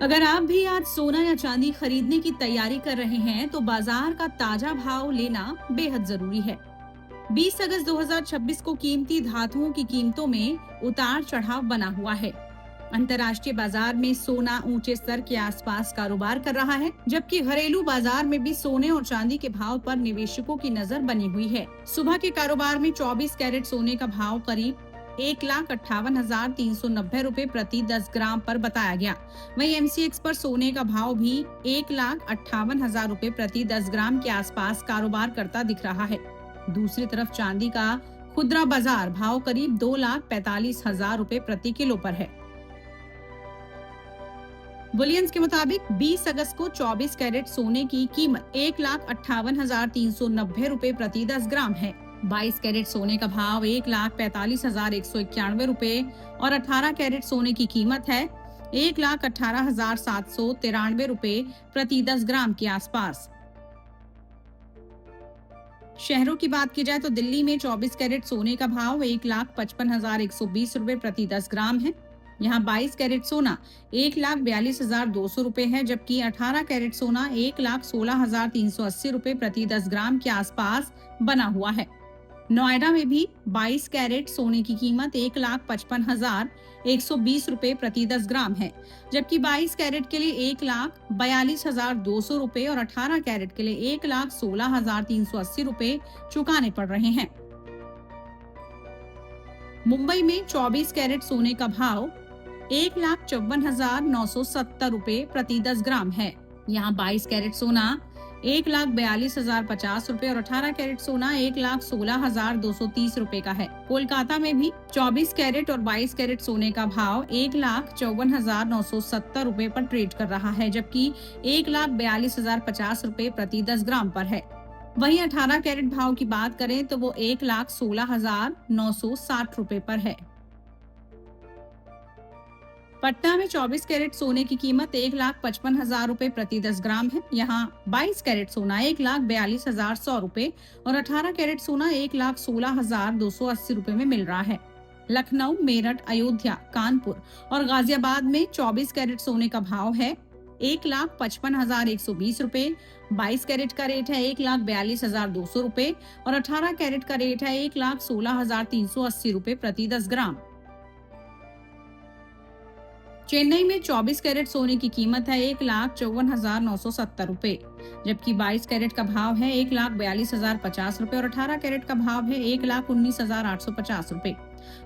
अगर आप भी आज सोना या चांदी खरीदने की तैयारी कर रहे हैं तो बाजार का ताजा भाव लेना बेहद जरूरी है। 20 अगस्त 2026 को कीमती धातुओं की कीमतों में उतार चढ़ाव बना हुआ है। अंतर्राष्ट्रीय बाजार में सोना ऊंचे स्तर के आसपास कारोबार कर रहा है, जबकि घरेलू बाजार में भी सोने और चांदी के भाव पर निवेशकों की नजर बनी हुई है। सुबह के कारोबार में 24 कैरेट सोने का भाव करीब 1,58,390 रुपए प्रति 10 ग्राम पर बताया गया। वहीं एमसीएक्स पर सोने का भाव भी 1,58,000 रुपए प्रति 10 ग्राम के आसपास कारोबार करता दिख रहा है। दूसरी तरफ चांदी का खुदरा बाजार भाव करीब 2,45,000 रुपए प्रति किलो पर है। बुलियंस के मुताबिक 20 अगस्त को 24 कैरेट सोने की कीमत 1,58,390 रुपए प्रति 10 ग्राम है। 22 कैरेट सोने का भाव 1,45,191 रुपए और 18 कैरेट सोने की कीमत है 1,18,793 रुपए प्रति 10 ग्राम के आसपास। शहरों की बात की जाए तो दिल्ली में 24 कैरेट सोने का भाव 1,55,120 रुपए प्रति 10 ग्राम है। यहाँ 22 कैरेट सोना 1,42,200 रुपए है, जबकि 18 कैरेट सोना 1,16,380 रुपए प्रति 10 ग्राम के आसपास बना हुआ है। नोएडा में भी 22 कैरेट सोने की कीमत 1,55,120 रुपए प्रति 10 ग्राम है, जबकि 22 कैरेट के लिए 1,42,200 रुपए और 18 कैरेट के लिए 1,16,380 रुपए चुकाने पड़ रहे हैं। मुंबई में 24 कैरेट सोने का भाव 1,54,970 रुपए प्रति 10 ग्राम है। यहाँ 22 कैरेट सोना 1,42,050 रुपए और 18 कैरेट सोना 1,16,230 रुपए का है। कोलकाता में भी 24 कैरेट और 22 कैरेट सोने का भाव 1,54,970 रुपए पर ट्रेड कर रहा है, जबकि 1,42,050 रुपए प्रति 10 ग्राम पर है। वहीं 18 कैरेट भाव की बात करें तो वो 1,16,960 रुपए पर है। पटना में 24 कैरेट सोने की कीमत 1,55,000 रुपए प्रति 10 ग्राम है। यहाँ 22 कैरेट सोना 1,42,100 रुपए और 18 कैरेट सोना 1,16,280 रुपए में मिल रहा है। लखनऊ, मेरठ, अयोध्या, कानपुर और गाजियाबाद में 24 कैरेट सोने का भाव है 1,55,120 रुपए, 22 कैरेट का रेट है 1,42,200 रुपए और 18 कैरेट का रेट है 1,16,380 रुपए प्रति 10 ग्राम। चेन्नई में 24 कैरेट सोने की कीमत है 1,54,970 रुपए, जबकि 22 कैरेट का भाव है 1,42,050 रुपए और 18 कैरेट का भाव है 1,19,850 रुपए।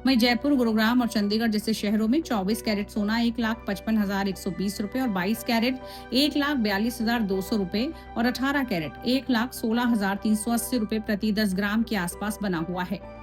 वहीं जयपुर, गुरुग्राम और चंडीगढ़ जैसे शहरों में 24 कैरेट सोना 1,55,120 रुपए और 22 कैरेट 1,42,200 रुपए और 18 कैरेट 1,16,380 रुपए प्रति 10 ग्राम के आसपास बना हुआ है।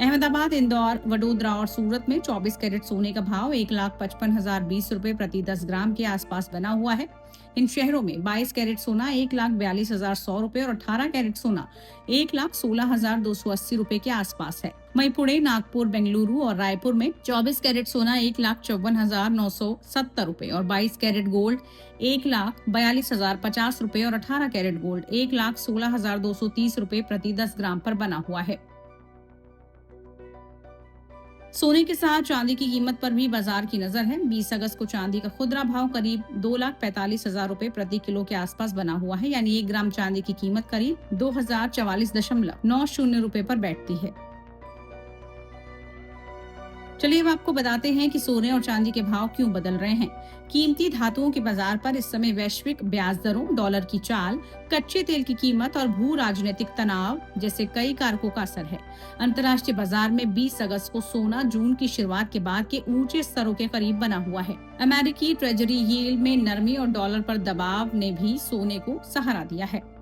अहमदाबाद, इंदौर, वडोदरा और सूरत में 24 कैरेट सोने का भाव 1,55,020 रुपए प्रति 10 ग्राम के आसपास बना हुआ है। इन शहरों में 22 कैरेट सोना 1,42,100 रुपए और 18 कैरेट सोना 1,16,280 रुपए के आसपास है। वहीं पुणे, नागपुर, बेंगलुरु और रायपुर में 24 कैरेट सोना 1,54,970 रुपए और 22 कैरेट गोल्ड 1,42,050 रुपए और 18 कैरेट गोल्ड 1,16,230 रुपए प्रति 10 ग्राम पर बना हुआ है। सोने के साथ चांदी की कीमत पर भी बाजार की नजर है। 20 अगस्त को चांदी का खुदरा भाव करीब 2,45,000 रुपए प्रति किलो के आसपास बना हुआ है, यानी 1 ग्राम चांदी की कीमत करीब 2,044.90 रुपए पर बैठती है। चलिए अब आपको बताते हैं कि सोने और चांदी के भाव क्यों बदल रहे हैं। कीमती धातुओं के बाजार पर इस समय वैश्विक ब्याज दरों, डॉलर की चाल, कच्चे तेल की कीमत और भू राजनीतिक तनाव जैसे कई कारकों का असर है। अंतर्राष्ट्रीय बाजार में 20 अगस्त को सोना जून की शुरुआत के बाद के ऊंचे स्तरों के करीब बना हुआ है। अमेरिकी ट्रेजरी यील्ड में नरमी और डॉलर पर दबाव ने भी सोने को सहारा दिया है।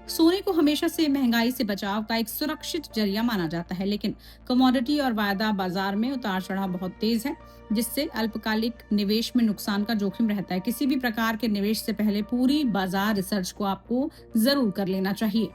सोने को हमेशा से महंगाई से बचाव का एक सुरक्षित जरिया माना जाता है, लेकिन कमोडिटी और वायदा बाजार में उतार चढ़ाव बहुत तेज है, जिससे अल्पकालिक निवेश में नुकसान का जोखिम रहता है। किसी भी प्रकार के निवेश से पहले पूरी बाजार रिसर्च को आपको जरूर कर लेना चाहिए।